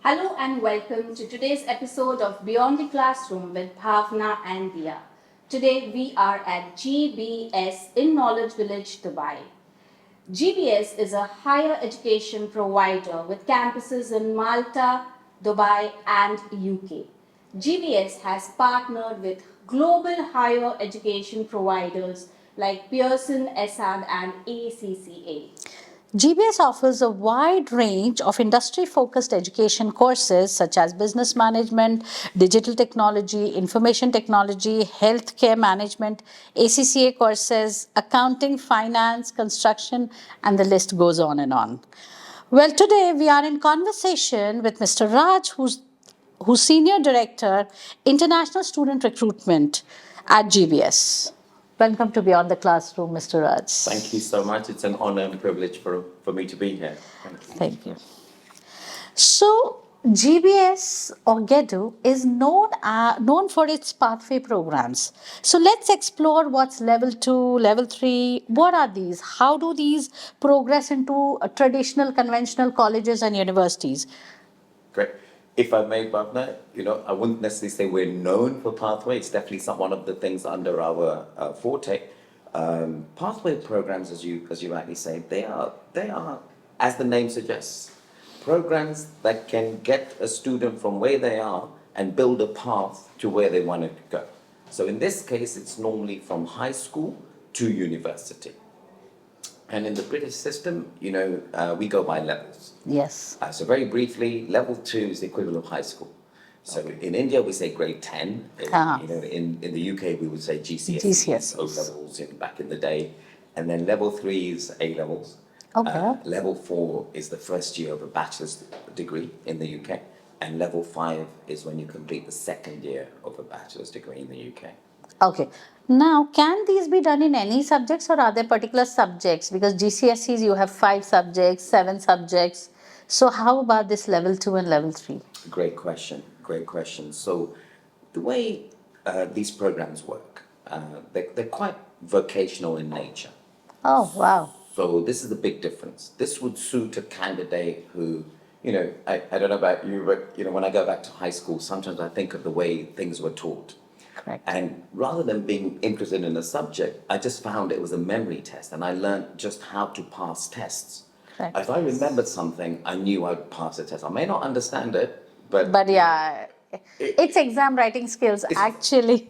Hello and welcome to today's episode of Beyond the Classroom with Bhavna and Dia. Today we are at GBS in Knowledge Village, Dubai. GBS is a higher education provider with campuses in Malta, Dubai, and UK. GBS has partnered with global higher education providers like Pearson, ESAD, and ACCA. GBS offers a wide range of industry focused education courses such as business management, digital technology, information technology, healthcare management, ACCA courses, accounting, finance, construction, and the list goes on and on. Well, today we are in conversation with Mr. Raj, who's Senior Director, International Student Recruitment at GBS. Welcome to Beyond the Classroom, Mr. Raj. Thank you so much. It's an honor and privilege for me to be here. Thank you. So, GBS or GEDU is known for its pathway programs. So, let's explore what's level 2, level 3. What are these? How do these progress into traditional conventional colleges and universities? Great. If I may, Bhavna, I wouldn't necessarily say we're known for pathway. It's definitely one of the things under our forte. Pathway programs, as you rightly say, they are, as the name suggests, programs that can get a student from where they are and build a path to where they want to go. So in this case, it's normally from high school to university. And in the British system, we go by levels. Yes. So very briefly, level 2 is the equivalent of high school. So in India, we say grade 10. In the UK, we would say GCSEs, O levels back in the day. And then level 3 is A levels. Okay. Level 4 is the first year of a bachelor's degree in the UK. And level 5 is when you complete the second year of a bachelor's degree in the UK. Okay. Now, can these be done in any subjects or are there particular subjects? Because GCSEs, you have 5 subjects, 7 subjects. So, how about this level 2 and level 3? Great question. Great question. So, the way these programs work, they're quite vocational in nature. Oh, wow. So, this is the big difference. This would suit a candidate who, I don't know about you, but, when I go back to high school, sometimes I think of the way things were taught. Correct. And rather than being interested in a subject, I just found it was a memory test and I learned just how to pass tests. Correct. If I remembered something, I knew I'd pass the test. I may not understand it, but yeah, it's exam writing skills actually.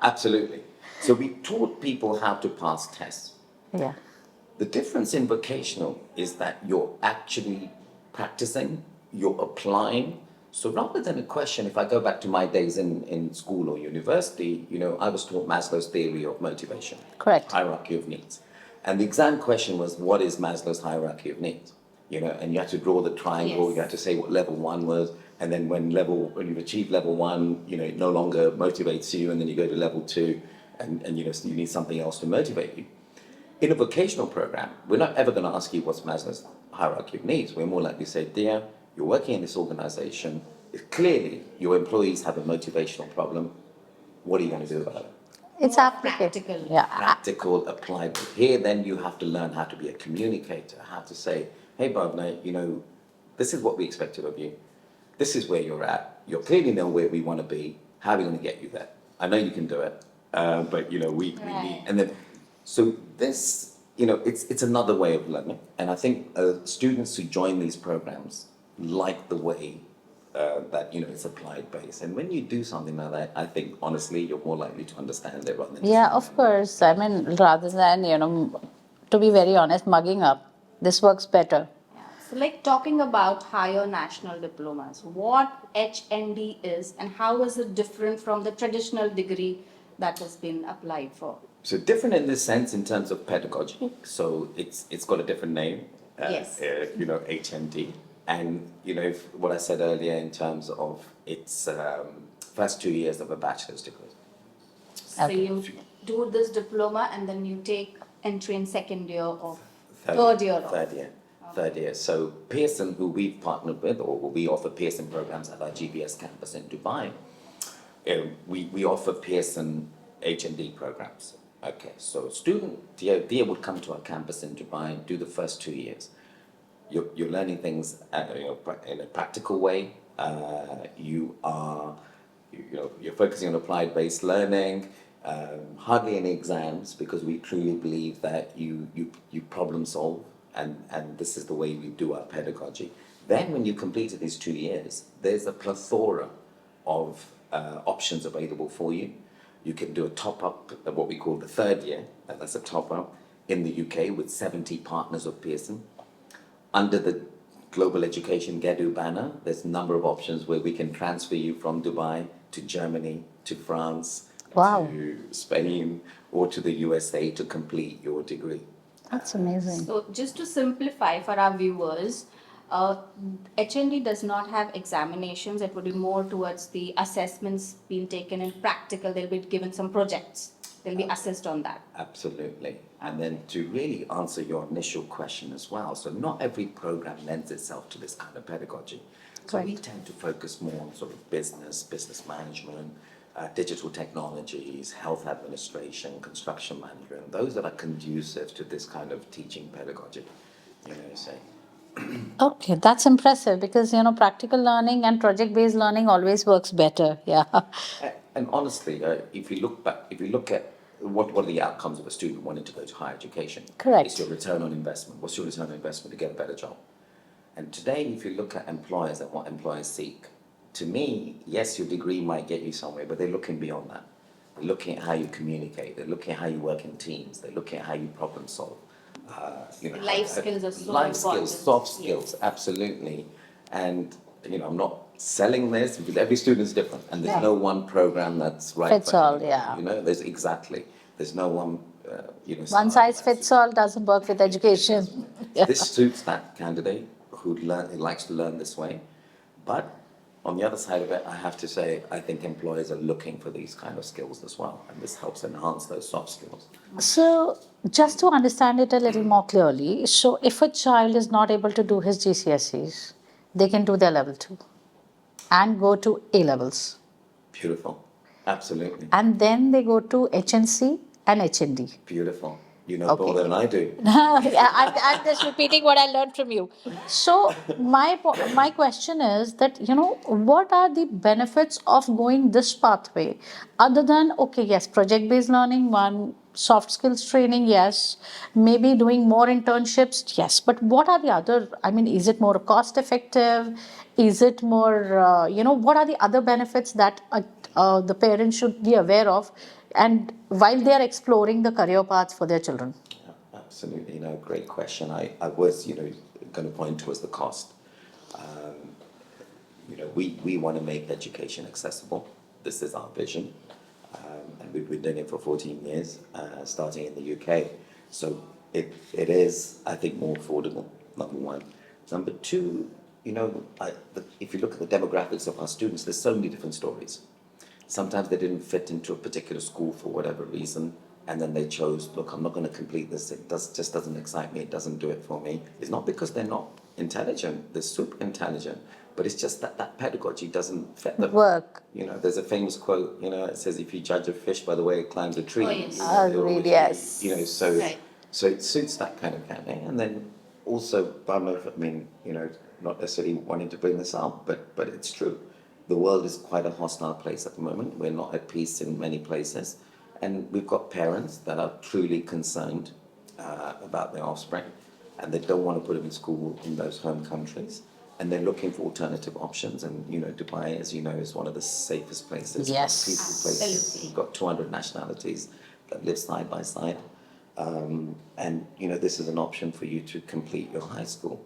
Absolutely. So we taught people how to pass tests. Yeah. The difference in vocational is that you're actually practicing, you're applying. So rather than a question, if I go back to my days in school or university, I was taught Maslow's theory of motivation. Correct. Hierarchy of needs. And the exam question was, what is Maslow's hierarchy of needs? And you had to draw the triangle, you had to say what level 1 was, and then when you've achieved level 1, it no longer motivates you, and then you go to level 2, and you need something else to motivate you. In a vocational program, we're not ever going to ask you what's Maslow's hierarchy of needs. We're more likely to say, dear, you're working in this organization. Clearly, your employees have a motivational problem. What are you going to do about it? It's practical. Yeah. Practical, applied. Here, then, you have to learn how to be a communicator, how to say, hey, Bhavna, this is what we expected of you. This is where you're at. You clearly know where we want to be. How are we going to get you there? I know you can do it, but, we need... And then, so this, it's another way of learning. And I think students who join these programs like the way that it's applied based, and when you do something like that, I think honestly you're more likely to understand it rather than of course. I mean, rather than to be very honest, mugging up, this works better. So, like talking about higher national diplomas, what HND is and how is it different from the traditional degree that has been applied for? So different in this sense in terms of pedagogy. So it's got a different name. Yes. HND. And, what I said earlier in terms of its first 2 years of a bachelor's degree. So you do this diploma and then you take entry in second year or third year? Third year. So Pearson, who we've partnered with, or we offer Pearson programs at our GBS campus in Dubai, we offer Pearson HND programs. Okay, so student, Dia would come to our campus in Dubai, do the first 2 years. you're learning things in a practical way. You're focusing on applied based learning. Hardly any exams because we truly believe that you problem solve, and this is the way we do our pedagogy. Then when you completed these 2 years, there's a plethora of options available for you. You can do a top up, what we call the third year, and that's a top up in the UK with 70 partners of Pearson. Under the Global Education GEDU banner, there's a number of options where we can transfer you from Dubai to Germany, to France, Wow. to Spain, or to the USA to complete your degree. That's amazing. So, just to simplify for our viewers, HND does not have examinations. It would be more towards the assessments being taken in practical. They'll be given some projects. They'll be assessed on that. Absolutely. And then to really answer your initial question as well, so not every program lends itself to this kind of pedagogy. So we Correct. tend to focus more on sort of business management, digital technologies, health administration, construction management, those that are conducive to this kind of teaching pedagogy, say. Okay, that's impressive because practical learning and project-based learning always works better. Yeah. And honestly, if you look at what are the outcomes of a student wanting to go to higher education? Correct. It's your return on investment. What's your return on investment to get a better job? And today, if you look at employers and what employers seek, to me, yes, your degree might get you somewhere, but they're looking beyond that. They're looking at how you communicate. They're looking at how you work in teams. They're looking at how you problem solve. Life skills are so life important. skills, soft skills, absolutely. And I'm not selling this because every student's different, and there's Yeah. no one program that's right Fits for all, everybody, yeah. there's no one One style size that fits suits. all doesn't work with education. Yeah. This suits that candidate who likes to learn this way. But on the other side of it, I have to say, I think employers are looking for these kind of skills as well, and this helps enhance those soft skills. So, just to understand it a little more clearly, so if a child is not able to do his GCSEs, they can do their level 2 and go to A levels. Beautiful. Absolutely. And then they go to HNC and HND. Beautiful. You know Okay. more than I do. Yeah, I'm just repeating what I learned from you. So my question is that what are the benefits of going this pathway, other than okay, yes, project based learning, one soft skills training, yes, maybe doing more internships, yes, but what are the other? I mean, is it more cost effective? Is it more what are the other benefits that the parents should be aware of, and while they are exploring the career paths for their children? Yeah, absolutely. Great question. I was, going to point towards the cost. We want to make education accessible. This is our vision. And we've been doing it for 14 years, starting in the UK. So it is, I think, more affordable, number one. Number two, if you look at the demographics of our students, there's so many different stories. Sometimes they didn't fit into a particular school for whatever reason, and then they chose, look, I'm not going to complete this. Just doesn't excite me. It doesn't do it for me. It's not because they're not intelligent. They're super intelligent, but it's just that pedagogy doesn't fit them. Work. There's a famous quote. It says, "If you judge a fish by the way it climbs a tree." Oh, yes. it'll always be- Yes. So Right. so it suits that kind of thing. And then also, not necessarily wanting to bring this up, but it's true. The world is quite a hostile place at the moment. We're not at peace in many places. And we've got parents that are truly concerned about their offspring, and they don't want to put them in school in those home countries. And they're looking for alternative options. And, Dubai, as you know, is one of the safest places. Yes. Peaceful places. Absolutely. We've got 200 nationalities that live side by side. And this is an option for you to complete your high school.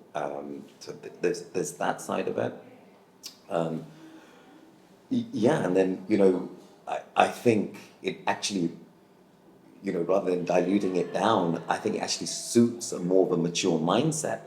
So there's that side of it. Yeah, and then I think it actually, rather than diluting it down, I think it actually suits a more of a mature mindset.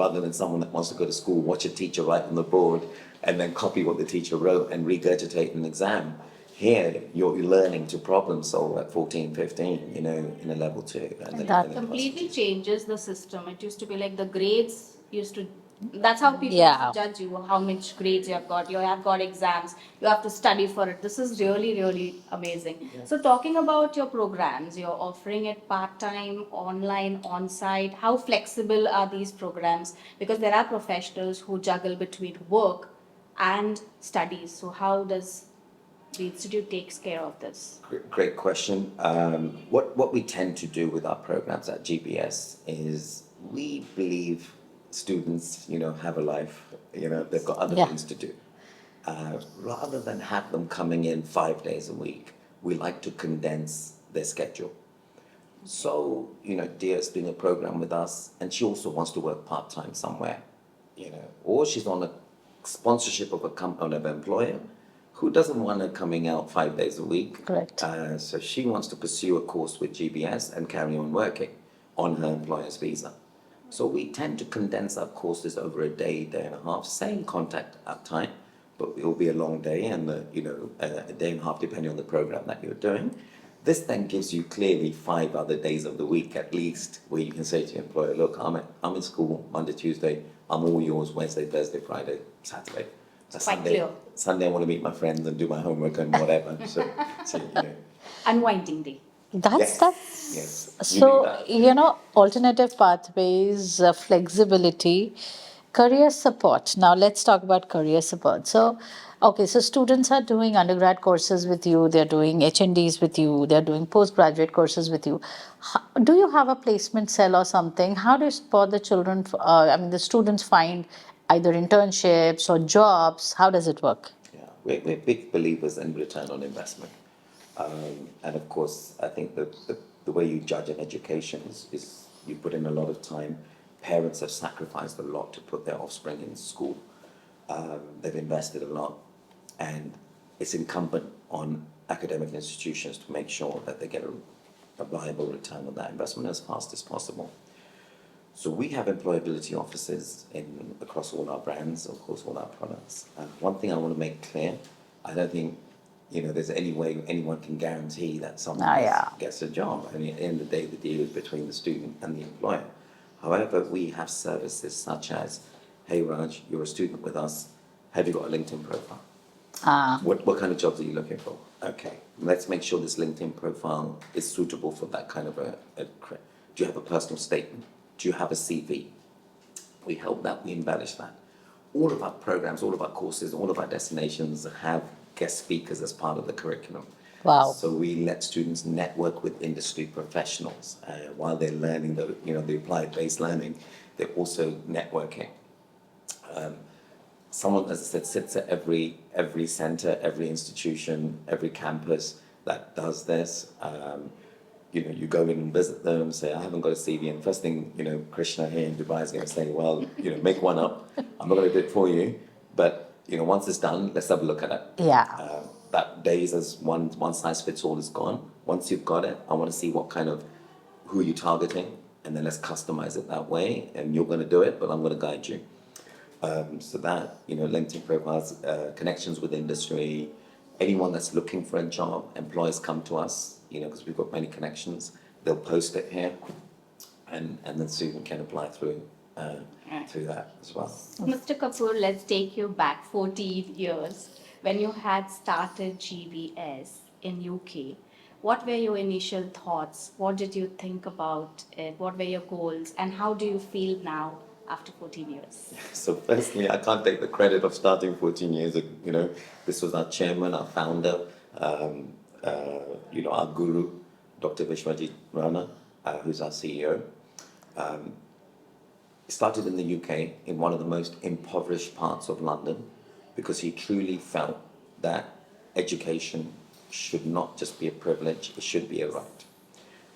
Rather than someone that wants to go to school, watch a teacher write on the board, and then copy what the teacher wrote and regurgitate an exam. Here, you're learning to problem solve at 14, 15, in a level 2. And then That then Completely changes the system. It used to be like the grades used to That's how people Yeah. judge you, how much grades you have got. You have got exams, you have to study for it. This is really, really amazing. So, talking about your programs, you're offering it part time, online, on site. How flexible are these programs? Because there are professionals who juggle between work and studies. So, how does the institute takes care of this? Great question. What we tend to do with our programs at GBS is we believe students, have a life, they've got other Yeah. things to do. Rather than have them coming in 5 days a week, we like to condense their schedule. So, Dia's doing a program with us, and she also wants to work part time somewhere, or she's on a sponsorship of a company, of an employer who doesn't want her coming out 5 days a week. Correct. So she wants to pursue a course with GBS and carry on working on her employer's visa. So we tend to condense our courses over a day, day and a half, same contact at time, but it will be a long day and a day and a half depending on the program that you're doing. This then gives you clearly 5 other days of the week at least where you can say to your employer, look, I'm in school Monday, Tuesday, I'm all yours Wednesday, Thursday, Friday, Saturday. So Quite clear. Sunday I want to meet my friends and do my homework and whatever. So Unwinding day. That's yes, you do so, that. alternative pathways, flexibility, career support. Now let's talk about career support. So, okay, so students are doing undergrad courses with you, they're doing HNDs with you, they're doing postgraduate courses with you. Do you have a placement cell or something? How do you support the children, the students find either internships or jobs? How does it work? Yeah, we're big believers in return on investment. And of course, I think the way you judge an education is you put in a lot of time. Parents have sacrificed a lot to put their offspring in school. They've invested a lot, and it's incumbent on academic institutions to make sure that they get a viable return on that investment as fast as possible. So we have employability offices across all our brands, of course, all our products. One thing I want to make clear, I don't think there's any way anyone can guarantee that someone Yeah. gets a job. I mean, at the end of the day, the deal is between the student and the employer. However, we have services such as, hey Raj, you're a student with us. Have you got a LinkedIn profile? What kind of jobs are you looking for? Okay, let's make sure this LinkedIn profile is suitable for that kind of do you have a personal statement? Do you have a CV? We help that, we embellish that. All of our programs, all of our courses, all of our destinations have guest speakers as part of the curriculum. Wow. So we let students network with industry professionals while they're learning the applied-based learning. They're also networking. Someone, as I said, sits at every center, every institution, every campus that does this. You go in and visit them, say, I haven't got a CV, and first thing, Krishna here in Dubai is going to say, well, make one up. I'm not going to do it for you, but once it's done, let's have a look at it. Yeah. That days as one size fits all is gone. Once you've got it, I want to see who you're targeting, and then let's customize it that way. And you're going to do it, but I'm going to guide you. So that, LinkedIn profiles, connections with industry, anyone that's looking for a job, employers come to us, because we've got many connections. They'll post it here, and the student can apply through that as well. Mr. Kapoor, let's take you back 14 years when you had started GBS in UK. What were your initial thoughts? What did you think about it? What were your goals? And how do you feel now after 14 years? So firstly, I can't take the credit of starting 14 years ago. This was our chairman, our founder, our guru, Dr. Vishwajit Rana, who's our CEO. He started in the UK in one of the most impoverished parts of London because he truly felt that education should not just be a privilege, it should be a right.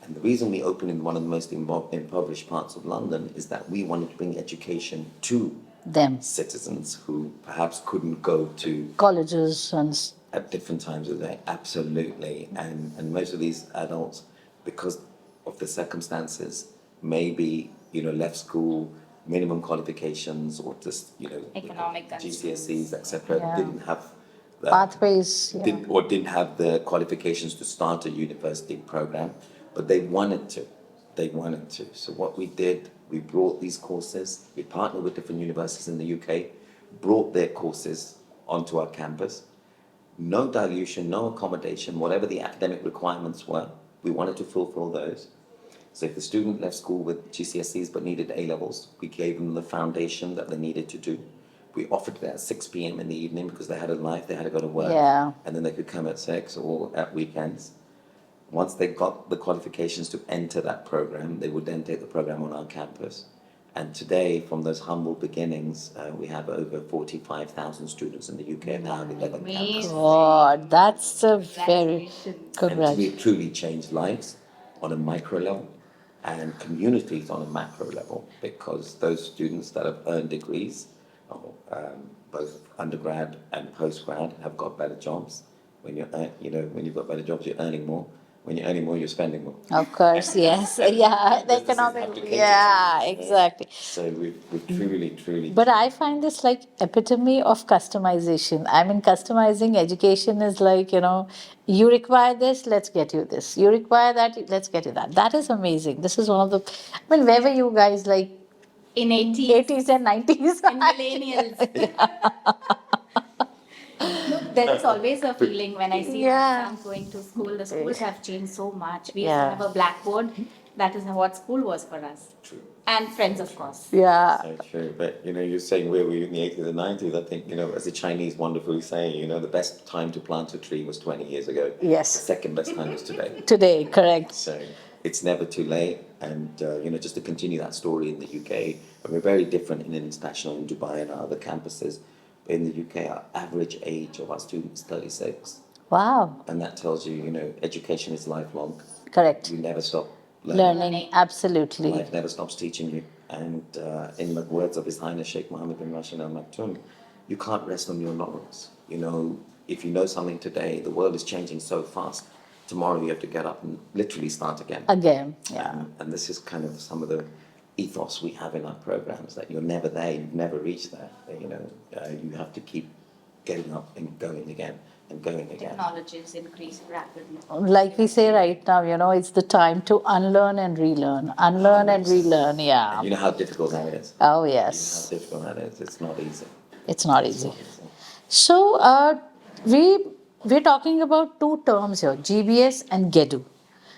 And the reason we opened in one of the most impoverished parts of London is that we wanted to bring education to Them. citizens who perhaps couldn't go to Colleges and at different times of the day. Absolutely. And most of these adults, because of the circumstances, maybe, left school, minimum qualifications, or just, Economic GCSEs, etc., Yeah. didn't have the pathways. Yeah. didn't have the qualifications to start a university program, but they wanted to. So what we did We brought these courses, we partnered with different universities in the UK, brought their courses onto our campus. No dilution, no accommodation, whatever the academic requirements were, we wanted to fulfill those. So if the student left school with GCSEs but needed A levels, we gave them the foundation that they needed to do. We offered it at 6 p.m. in the evening because they had a life, they had to go to work. Yeah. And then they could come at 6 or at weekends. Once they got the qualifications to enter that program, they would then take the program on our campus. And today, from those humble beginnings, we have over 45,000 students in the UK and now 11 campuses. God, that's a very Congratulations. And congrats. we've truly changed lives on a micro level and communities on a macro level, because those students that have earned degrees, both undergrad and postgrad, have got better jobs. When when you've got better jobs, you're earning more. When you're earning more, you're spending more. Of course, yes. Yeah, the Businesses have to economic. cater to Yeah, you, exactly. So we've truly. But I find this like epitome of customization. I mean, customizing education is like, you require this, let's get you this. You require that, let's get you that. That is amazing. This is one of the, I mean, where were you guys like In 80s 80s and 90s? and millennials. Look, there is always a feeling when I see Yeah. my son going to school. The schools have changed so much. We used Yeah. to have a blackboard. That is what school was for us. True. And friends, of course. Yeah. So true. But you're saying where were you in the 80s and 90s? I think, as the Chinese wonderfully say, the best time to plant a tree was 20 years ago. Yes. The second best time is today. Today, correct. So it's never too late. And, just to continue that story in the UK, we're very different in international, in Dubai and our other campuses. But in the UK, our average age of our students is 36. Wow. And that tells you, education is lifelong. Correct. You never stop learning. Learning, absolutely. Life never stops teaching you. And in the words of His Highness Sheikh Mohammed bin Rashid Al Maktoum, you can't rest on your laurels. If you know something today, the world is changing so fast. Tomorrow you have to get up and literally start again. Again, yeah. And this is kind of some of the ethos we have in our programs, that you're never there, you've never reached there. You have to keep getting up and going again and going again. Technologies increase rapidly. Like we say right now, it's the time to unlearn and relearn. Unlearn and relearn, yeah. You know how difficult that is. Oh, You know how yes. difficult that is. It's not easy. It's not easy. So, we're talking about two terms here, GBS and GEDU.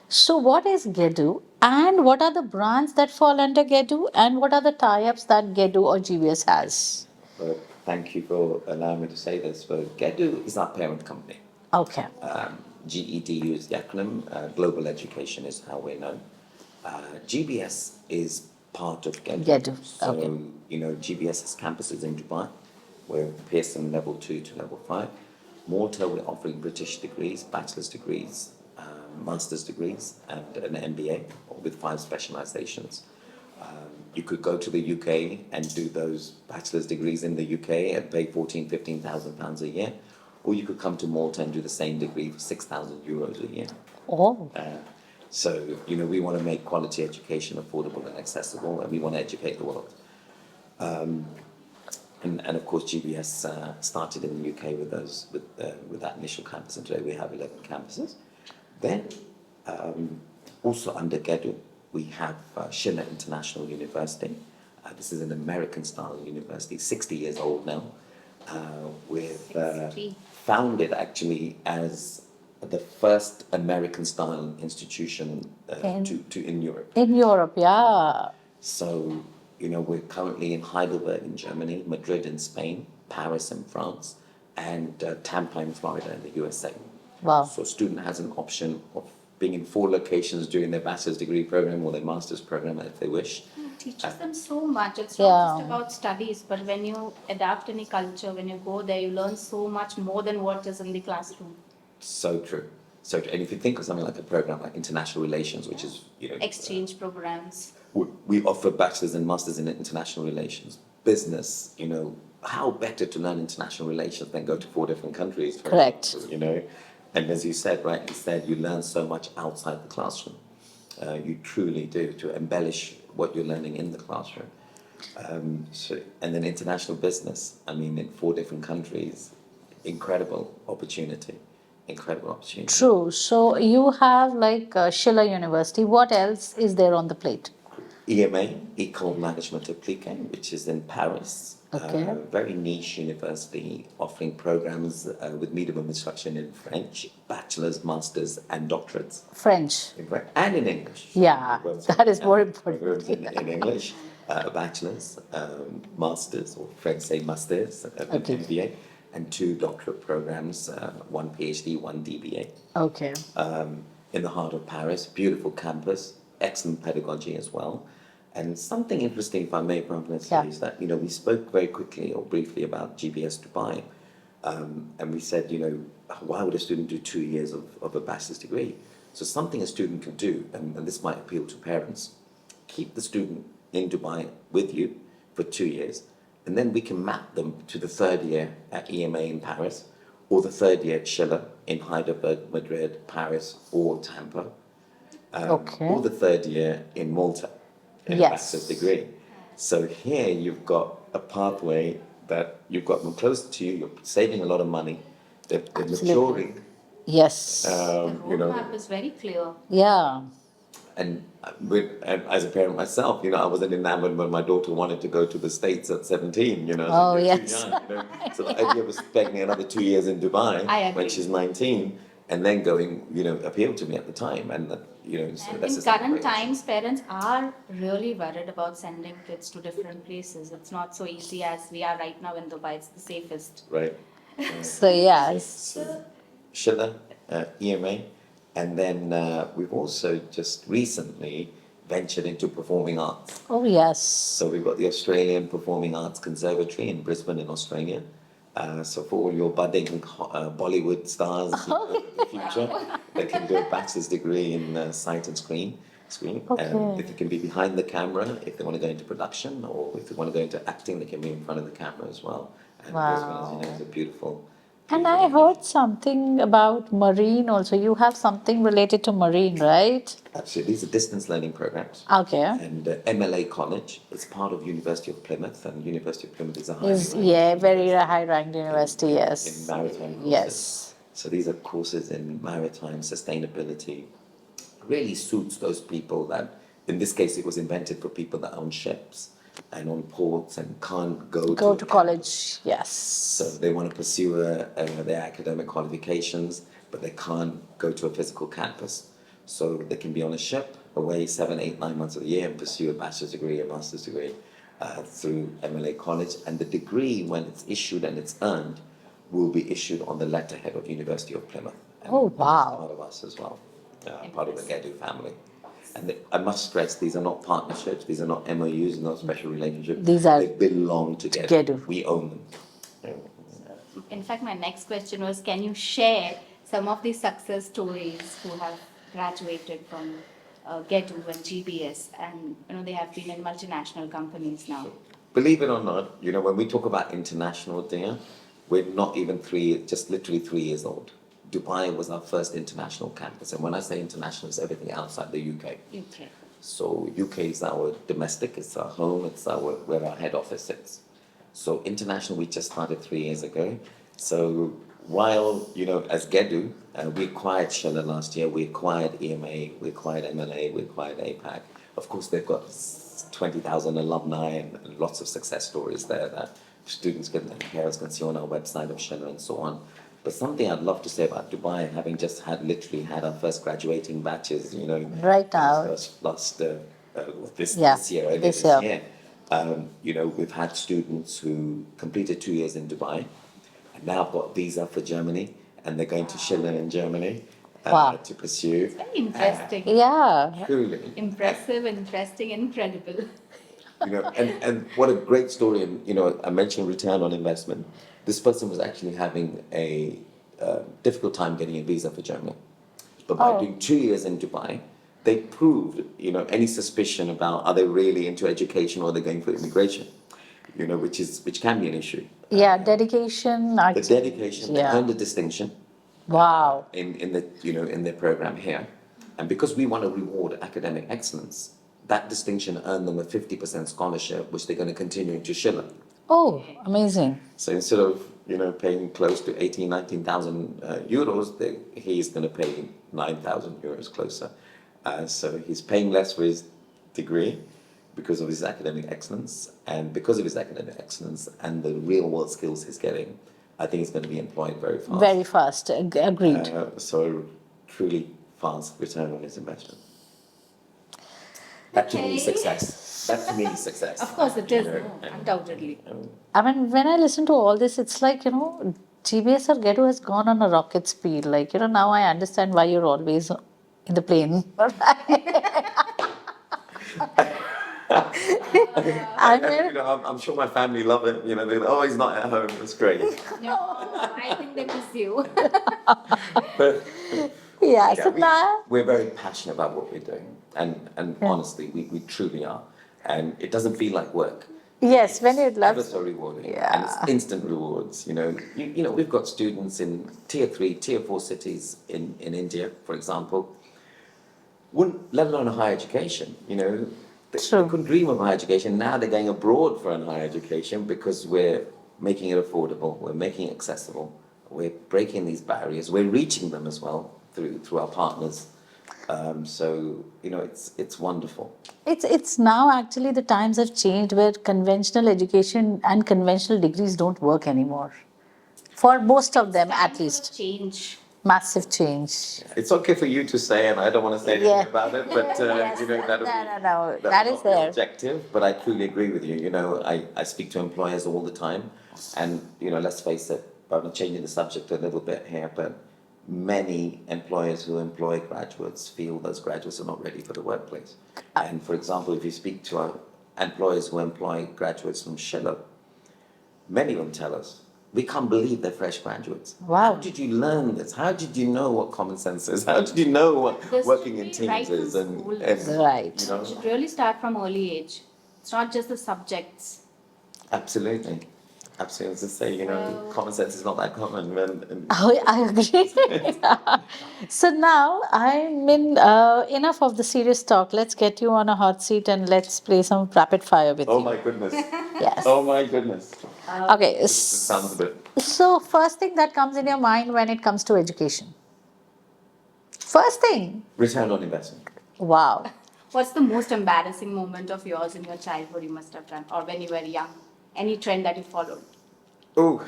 So, what is GEDU and what are the brands that fall under GEDU and what are the tie-ups that GEDU or GBS has? But thank you for allowing me to say this. But GEDU is our parent company. Okay. GEDU is the acronym. Global Education is how we're known. GBS is part of GEDU. GEDU, So, okay. GBS has campuses in Dubai. We're Pearson Level 2 to Level 5. Malta, we're offering British degrees, bachelor's degrees, master's degrees, and an MBA with 5 specializations. You could go to the UK and do those bachelor's degrees in the UK and pay 14,000, 15,000 pounds a year, or you could come to Malta and do the same degree for 6,000 euros a year. Oh, So, we want to make quality education affordable and accessible, and we want to educate the world. And of course, GBS started in the UK with that initial campus, and today we have 11 campuses. Then, also under GEDU, we have Schiller International University. This is an American-style university, 60 years old now, founded actually as the first American-style institution in Europe. in Europe, yeah. So, we're currently in Heidelberg in Germany, Madrid in Spain, Paris in France, and Tampa in Florida in the USA. Wow. So a student has an option of being in 4 locations during their bachelor's degree program or their master's program if they wish. It teaches them so much. It's Yeah. not just about studies, but when you adapt any culture, when you go there, you learn so much more than what is in the classroom. So true. So, and if you think of something like a program like international relations, which is, Exchange programs. we offer bachelor's and master's in international relations, business, how better to learn international relations than go to 4 different countries? For Correct. example, and as you said, rightly said, you learn so much outside the classroom. You truly do, to embellish what you're learning in the classroom. And then international business, in 4 different countries, incredible opportunity. Incredible opportunity. True. So you have like Schiller University. What else is there on the plate? EMA, École Management Appliquée, which is in Paris. Okay. Very niche university offering programs with medium of instruction in French, bachelor's, master's, and doctorates. French. And in English. Yeah, Both that is more programs important. in English, bachelor's, master's, or French say masters, Okay. MBA, and 2 doctorate programs, 1 PhD, 1 DBA. Okay. In the heart of Paris, beautiful campus, excellent pedagogy as well. And something interesting, if I may, Pramila, say, Yeah. is that, we spoke very quickly or briefly about GBS Dubai. And we said, why would a student do 2 years of a bachelor's degree? So something a student can do, and this might appeal to parents, keep the student in Dubai with you for 2 years, and then we can map them to the 3rd year at EMA in Paris, or the 3rd year at Schiller in Heidelberg, Madrid, Paris, or Tampa, Okay. or the 3rd year in Malta in a Yes. bachelor's degree. So here you've got a pathway that you've got them closer to you, you're saving a lot of money, they're maturing, Yes. The you know, roadmap is very clear. Yeah. and and as a parent myself, I wasn't enamored when my daughter wanted to go to the States at 17, Oh, so you're yes. too young, So the idea of spending another 2 years in Dubai I agree. when she's 19 and then going, appealed to me at the time. And, so And that's in just current great. times, parents are really worried about sending kids to different places. It's not so easy as we are right now in Dubai. It's the safest. Right. So, yes. So, Schiller, EMA, and then we've also just recently ventured into performing arts. Oh, yes. So we've got the Australian Performing Arts Conservatory in Brisbane in Australia. So for all your budding Bollywood stars in the future, they can do a bachelor's degree in sight and screen. Okay. If you can be behind the camera, if they want to go into production, or if they want to go into acting, they can be in front of the camera as well. And Brisbane, as you know, is a beautiful. And I heard something about marine also. You have something related to marine, right? Absolutely, these are distance learning programs. Okay. And MLA College is part of University of Plymouth, and University of Plymouth is a highly Is ranked yeah, very high ranked university, yes. in maritime courses. Yes. So these are courses in maritime sustainability. Really suits those people that, in this case, it was invented for people that own ships and on ports and can't go Go to to college, yes. So they want to pursue their academic qualifications, but they can't go to a physical campus. So they can be on a ship away 7, 8, 9 months of the year and pursue a bachelor's degree, a master's degree through MLA College. And the degree, when it's issued and it's earned, will be issued on the letterhead of University of Plymouth. And Oh, that is wow. part of us as well, part of the GEDU family. And I must stress, these are not partnerships, these are not MOUs, not special relationships. These are They belong to GEDU. GEDU. We own them. In fact, my next question was, can you share some of the success stories who have graduated from GEDU and GBS, and they have been in multinational companies now. Believe it or not, when we talk about international, dear, we're not even just literally 3 years old. Dubai was our first international campus, and when I say international, it's everything outside the UK. UK. So UK is our domestic, it's our home, it's where our head office sits. So international, we just started 3 years ago. So while, as GEDU, we acquired Schiller last year, we acquired EMA, we acquired MLA, we acquired APAC. Of course, they've got 20,000 alumni and lots of success stories there that students and parents can see on our website of Schiller and so on. But something I'd love to say about Dubai, having just literally had our first graduating batches, Right now. this year, earlier This this year. year. We've had students who completed 2 years in Dubai and now got visa for Germany, and they're going to Schiller in Germany Wow. to pursue. Very interesting. Yeah. Truly. Impressive, interesting, incredible. And what a great story. And, I mentioned return on investment. This person was actually having a difficult time getting a visa for Germany. But by doing 2 years in Dubai, they proved, any suspicion about are they really into education or they're going for immigration, which can be an issue. Yeah, dedication. The dedication, they Yeah. earned a distinction Wow. in their program here. And because we want to reward academic excellence, that distinction earned them a 50% scholarship, which they're going to continue into Schiller. Oh, amazing. So instead of paying close to 19,000 euros, he's going to pay 9,000 euros closer. So he's paying less for his degree, because of his academic excellence, and because of his academic excellence and the real world skills he's getting, I think he's going to be employed very fast. Very fast. Agreed. So truly fast return on his investment. That to me is Okay. success. That to me is success. Of course it is, You know, undoubtedly. I mean, when I listen to all this, it's like, GBS or GEDU has gone on a rocket speed. Like, now I understand why you're always in the plane. I mean, You know, I'm sure my family love it. You know, oh, he's not at home. It's great. No, I think they miss you. But yeah, yeah, so now, we're very passionate about what we're doing, and Yeah. honestly, we truly are. And it doesn't feel like work. yes, when you'd love Ever so rewarding, Yeah. and it's instant rewards. You know, we've got students in tier 3, tier 4 cities in India, for example, wouldn't let alone a higher education. They True. couldn't dream of higher education. Now they're going abroad for a higher education because we're making it affordable, we're making it accessible, we're breaking these barriers, we're reaching them as well through our partners. So it's wonderful. It's now actually the times have changed where conventional education and conventional degrees don't work anymore. For most of them, Time at for a least. change. Massive change. It's okay for you to say, and I don't want to say anything Yeah. about it, but Yes. that'll No, be, no, no. that'll That is not be there. objective. But I truly agree with you. I speak to employers all the time, and let's face it. I'm changing the subject a little bit here, but many employers who employ graduates feel those graduates are not ready for the workplace. And for example, if you speak to our employers who employ graduates from Schiller, many of them tell us, we can't believe they're fresh graduates. Wow. How did you learn this? How did you know what common sense is? How did you know what This working should in be teams right from is? school. Right. You know, You should really start from early age. It's not just the subjects. absolutely. Absolutely. As I say, common sense is not that common. Oh, I agree. So now I'm in enough of the serious talk. Let's get you on a hot seat and let's play some rapid fire with Oh you. my goodness. Yes. Oh my goodness. Okay. This sounds a bit. So first thing that comes in your mind when it comes to education. First thing. Return on investment. Wow. What's the most embarrassing moment of yours in your childhood you must have done, or when you were young? Any trend that you followed? Oh,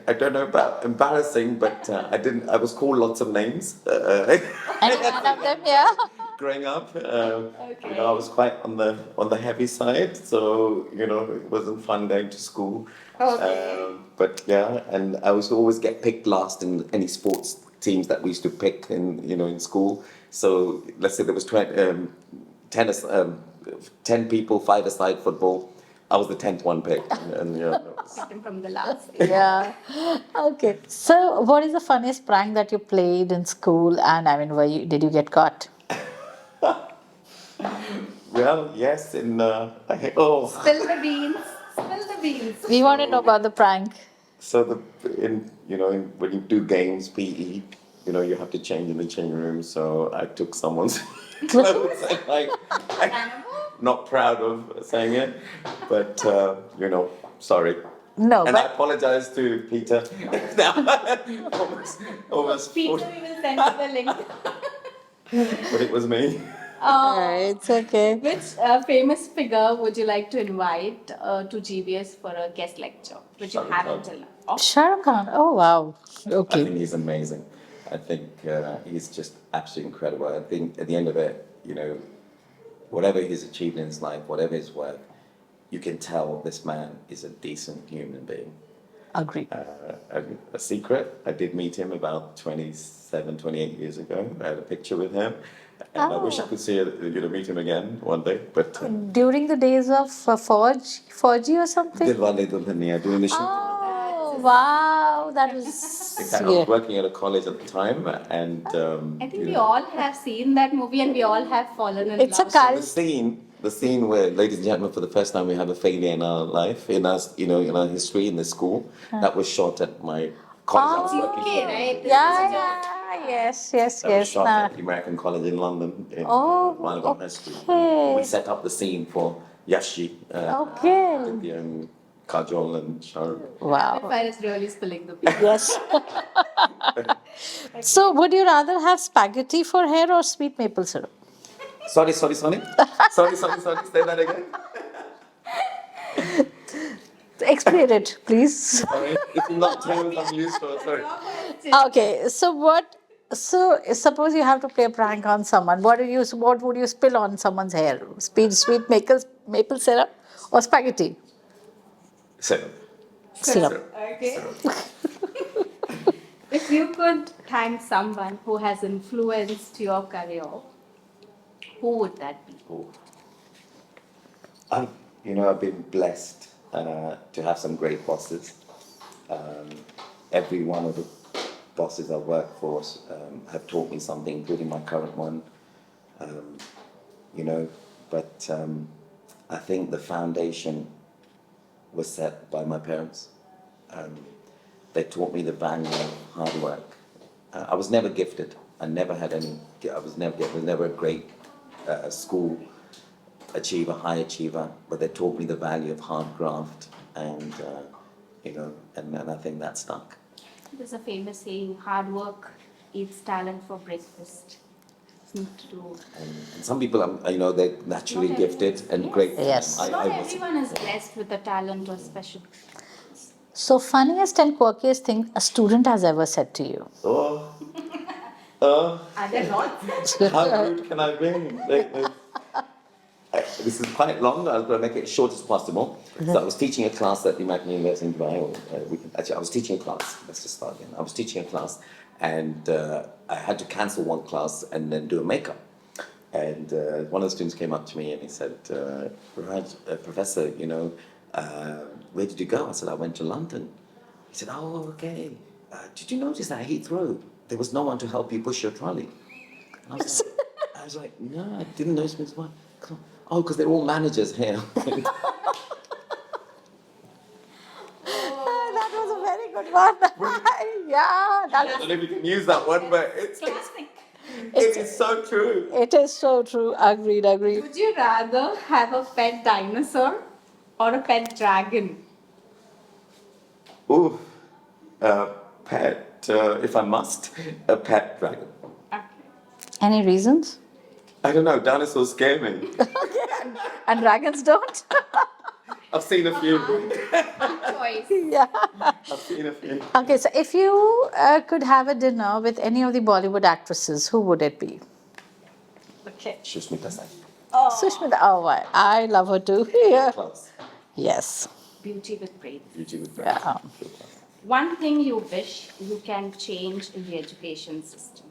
I don't know about embarrassing, but I was called lots of names. Any one of them, yeah. Growing up, Okay. I was quite on the heavy side, so it wasn't fun going to school. Okay. But yeah, and I was always get picked last in any sports teams that we used to pick in school. So let's say there was 10 10 people, 5-a-side football. I was the 10th one picked, and that was- Starting from the last. Yeah. Okay. So, what is the funniest prank that you played in school? And I mean, did you get caught? well, yes, Spill the beans. Spill the beans. We want to know about the prank. So when you do games, PE, you have to change in the changing room. So I took someone's clothes and not proud of saying it, but sorry. No, And I but apologize to Peter. almost Peter, 40, we will send you the link. but it was me. it's okay. Which famous figure would you like to invite to GBS for a guest lecture, which you Shah Rukh haven't Khan. till now? Shah Rukh Khan. Oh wow. I Okay. think he's amazing. I think he's just absolutely incredible. I think at the end of it, whatever he's achieved in his life, whatever his work, you can tell this man is a decent human being. Agreed. A secret, I did meet him about 27, 28 years ago. I had a picture with him. And I wish I could meet him again one day. But During the days of Forgy or something. Dilwale Dulhaniya, doing the shoot. Oh wow, that In was fact, I was working at a college at the time, and I think we all have seen that movie and we all have fallen in It's a love. cult. the scene where, ladies and gentlemen, for the first time we have a failure in our life, in our history in the school, that was shot at my college I was working Okay, for. right? Yeah, yes, yes, That was yes. shot Nah. at the American College in London, in Oh, Marylebone High School. okay. We set up the scene for Yashi, Okay. Kajol and Shah Rukh. Wow. Fire is really spilling the beans. Yes. So, would you rather have spaghetti for hair or sweet maple syrup? Sorry. Say that again. Explain it, please. Sorry, it's not terms I'm used to. Sorry. Okay, so what? So suppose you have to play a prank on someone. What would you spill on someone's hair? Sweet maple syrup or spaghetti Syrup. syrup? Okay. If you could thank someone who has influenced your career, who would that be? Oh. I've been blessed to have some great bosses. Um, every one of the bosses I've worked for have taught me something, including my current one. Um, but I think the foundation was set by my parents. Um, they taught me the value of hard work. I was never gifted. I never had any. I was never a great school achiever, high achiever. But they taught me the value of hard graft, and and I think that stuck. There's a famous saying, hard work eats talent for breakfast. Seems to do. And some people, they're naturally Not gifted everyone. and Yes. great. Yes. I Not wasn't. everyone is blessed with a talent or special. So funniest and quirkiest thing a student has ever said to you? Oh, Are there lots? how rude can I be? This is quite long. I'm going to make it as short as possible. So I was teaching a class at the American University in Dubai. I was teaching a class. Let's just start again. I was teaching a class, and I had to cancel one class and then do a makeup. And one of the students came up to me and he said, Raj, Professor, where did you go? I said, I went to London. He said, oh, okay. Did you notice that at Heathrow, there was no one to help you push your trolley? And I was like, no, I didn't notice. Why? Oh, because they're all managers here. That was a very good one. Yeah, I don't know if you can use that one, but Classic. it is so true. it is so true. Agreed. Would you rather have a pet dinosaur or a pet dragon? Ooh, pet, if I must, a pet dragon. Okay. Any reasons? I don't know, dinosaurs scare me. And dragons don't? I've seen a few. Choice. Yeah. I've seen a few. Okay, so if you could have a dinner with any of the Bollywood actresses, who would it be? Okay. Sushmita Sen. Sushmita. Oh, I love her too. Yeah. Class. Yes. Beauty with brains. Beauty with Yeah. brains. One thing you wish you can change in the education system.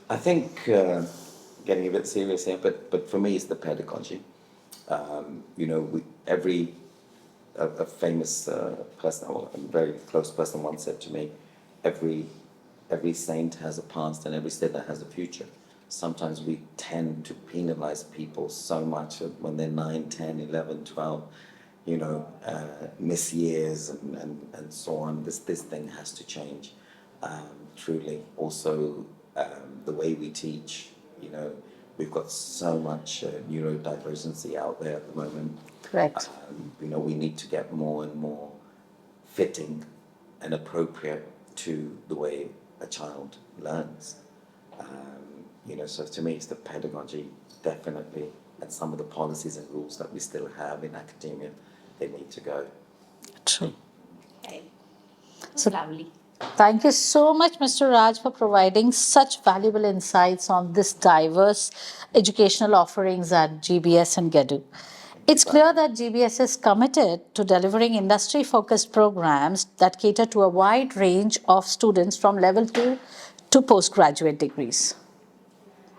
I think, getting a bit serious here, but for me it's the pedagogy. A famous person, or a very close person once said to me, every saint has a past and every sinner has a future. Sometimes we tend to penalize people so much when they're 9, 10, 11, 12, miss years and so on. This thing has to change, truly. Also, the way we teach, we've got so much neurodivergency out there at the moment. Correct. We need to get more and more fitting and appropriate to the way a child learns. So to me, it's the pedagogy, definitely, and some of the policies and rules that we still have in academia, they need to go. True. Okay. So- Lovely. Thank you so much, Mr. Raj, for providing such valuable insights on this diverse educational offerings at GBS and GEDU. It's clear that GBS is committed to delivering industry-focused programs that cater to a wide range of students from level 2 to postgraduate degrees.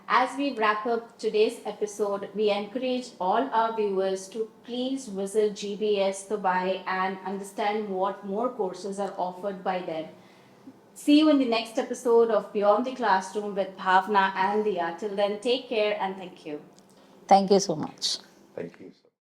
As we wrap up today's episode, we encourage all our viewers to please visit GBS Dubai and understand what more courses are offered by them. See you in the next episode of Beyond the Classroom with Bhavna and Dia. Till then, take care and thank you. Thank you so much. Thank you.